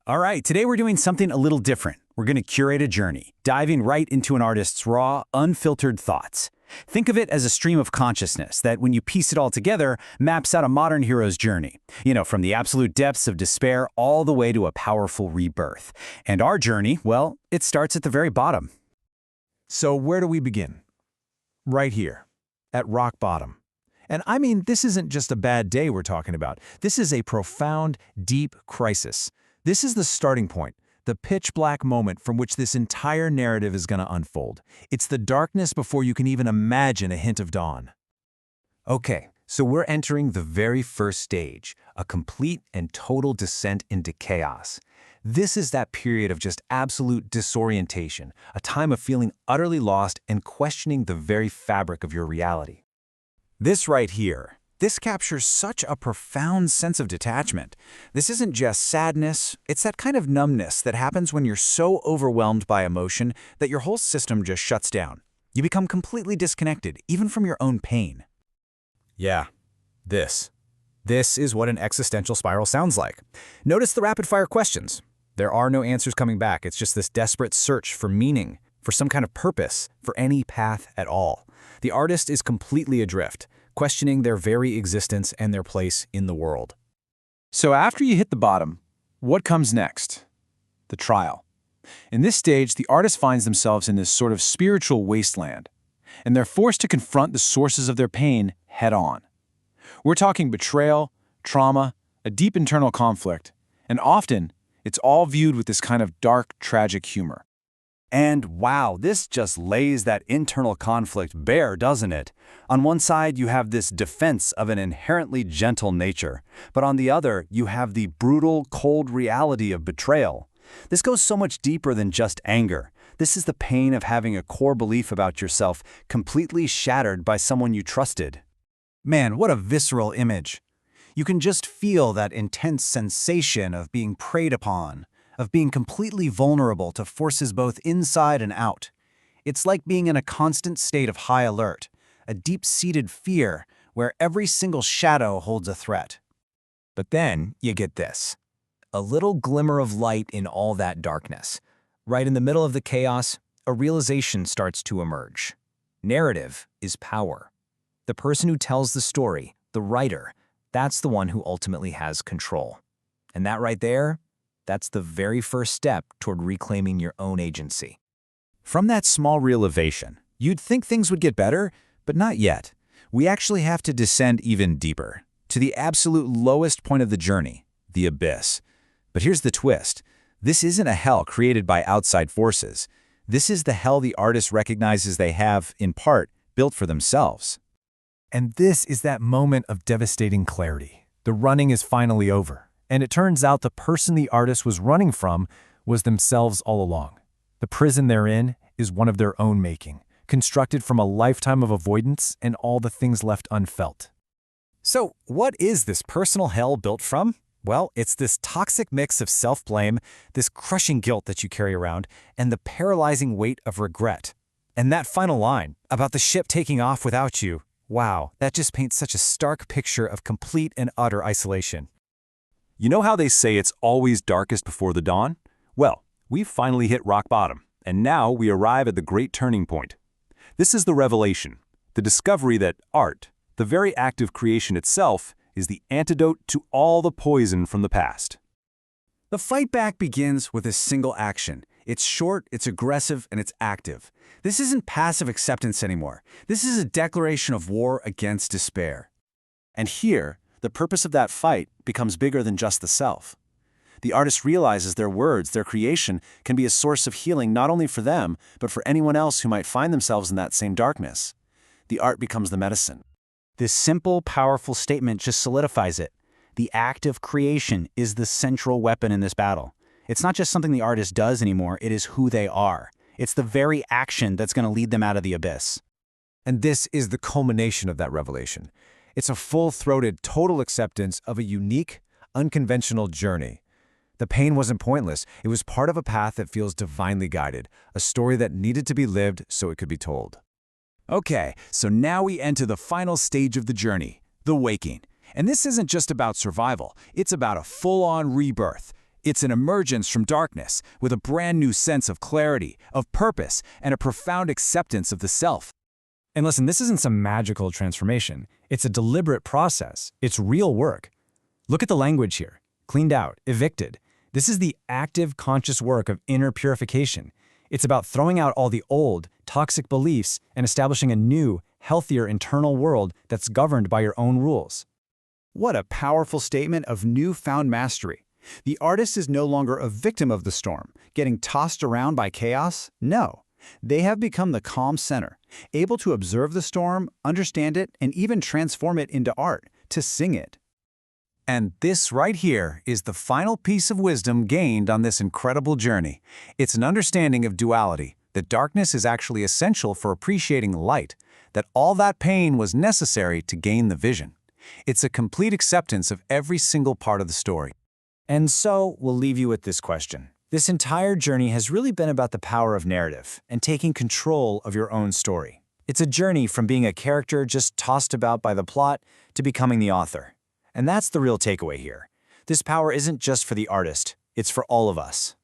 All right, today we're doing something a little different. We're going to curate a journey, diving right into an artist's raw, unfiltered thoughts. Think of it as a stream of consciousness that, when you piece it all together, maps out a modern hero's journey. From the absolute depths of despair all the way to a powerful rebirth. And our journey, well, it starts at the very bottom. So where do we begin? Right here, at rock bottom. And I mean, this isn't just a bad day we're talking about. This is a profound, deep crisis. This is the starting point, the pitch-black moment from which this entire narrative is going to unfold. It's the darkness before you can even imagine a hint of dawn. Okay, so we're entering the very first stage, a complete and total descent into chaos. This is that period of just absolute disorientation, a time of feeling utterly lost and questioning the very fabric of your reality. This right here, this captures such a profound sense of detachment. This isn't just sadness, it's that kind of numbness that happens when you're so overwhelmed by emotion that your whole system just shuts down. You become completely disconnected, even from your own pain. Yeah, this is what an existential spiral sounds like. Notice the rapid-fire questions. There are no answers coming back. It's just this desperate search for meaning, for some kind of purpose, for any path at all. The artist is completely adrift, questioning their very existence and their place in the world. So after you hit the bottom, what comes next? The trial. In this stage, the artist finds themselves in this sort of spiritual wasteland, and they're forced to confront the sources of their pain head-on. We're talking betrayal, trauma, a deep internal conflict, and often, it's all viewed with this kind of dark, tragic humor. And wow, this just lays that internal conflict bare, doesn't it? On one side, you have this defense of an inherently gentle nature, but on the other, you have the brutal, cold reality of betrayal. This goes so much deeper than just anger. This is the pain of having a core belief about yourself completely shattered by someone you trusted. Man, what a visceral image. You can just feel that intense sensation of being preyed upon, of being completely vulnerable to forces both inside and out. It's like being in a constant state of high alert, a deep-seated fear where every single shadow holds a threat. But then you get this. A little glimmer of light in all that darkness. Right in the middle of the chaos, a realization starts to emerge. Narrative is power. The person who tells the story, the writer, that's the one who ultimately has control. And that right there, that's the very first step toward reclaiming your own agency. From that small realization, you'd think things would get better, but not yet. We actually have to descend even deeper, to the absolute lowest point of the journey, the abyss. But here's the twist. This isn't a hell created by outside forces. This is the hell the artist recognizes they have, in part, built for themselves. And this is that moment of devastating clarity. The running is finally over. And it turns out the person the artist was running from was themselves all along. The prison they're in is one of their own making, constructed from a lifetime of avoidance and all the things left unfelt. So, what is this personal hell built from? Well, it's this toxic mix of self-blame, this crushing guilt that you carry around, and the paralyzing weight of regret. And that final line, about the ship taking off without you, wow, that just paints such a stark picture of complete and utter isolation. You know how they say it's always darkest before the dawn? Well, we've finally hit rock bottom, and now we arrive at the great turning point. This is the revelation, the discovery that art, the very act of creation itself, is the antidote to all the poison from the past. The fight back begins with a single action. It's short, it's aggressive, and it's active. This isn't passive acceptance anymore. This is a declaration of war against despair. And here, the purpose of that fight becomes bigger than just the self. The artist realizes their words, their creation, can be a source of healing not only for them, but for anyone else who might find themselves in that same darkness. The art becomes the medicine. This simple, powerful statement just solidifies it. The act of creation is the central weapon in this battle. It's not just something the artist does anymore, it is who they are. It's the very action that's going to lead them out of the abyss. And this is the culmination of that revelation. It's a full-throated, total acceptance of a unique, unconventional journey. The pain wasn't pointless. It was part of a path that feels divinely guided, a story that needed to be lived so it could be told. Okay, so now we enter the final stage of the journey, the waking. And this isn't just about survival. It's about a full-on rebirth. It's an emergence from darkness with a brand new sense of clarity, of purpose, and a profound acceptance of the self. And listen, this isn't some magical transformation. It's a deliberate process. It's real work. Look at the language here. Cleaned out, evicted. This is the active, conscious work of inner purification. It's about throwing out all the old, toxic beliefs and establishing a new, healthier internal world that's governed by your own rules. What a powerful statement of newfound mastery. The artist is no longer a victim of the storm, getting tossed around by chaos. No, they have become the calm center, able to observe the storm, understand it, and even transform it into art, to sing it. And this right here is the final piece of wisdom gained on this incredible journey. It's an understanding of duality, that darkness is actually essential for appreciating light, that all that pain was necessary to gain the vision. It's a complete acceptance of every single part of the story. And so, we'll leave you with this question. This entire journey has really been about the power of narrative and taking control of your own story. It's a journey from being a character just tossed about by the plot to becoming the author. And that's the real takeaway here. This power isn't just for the artist, it's for all of us.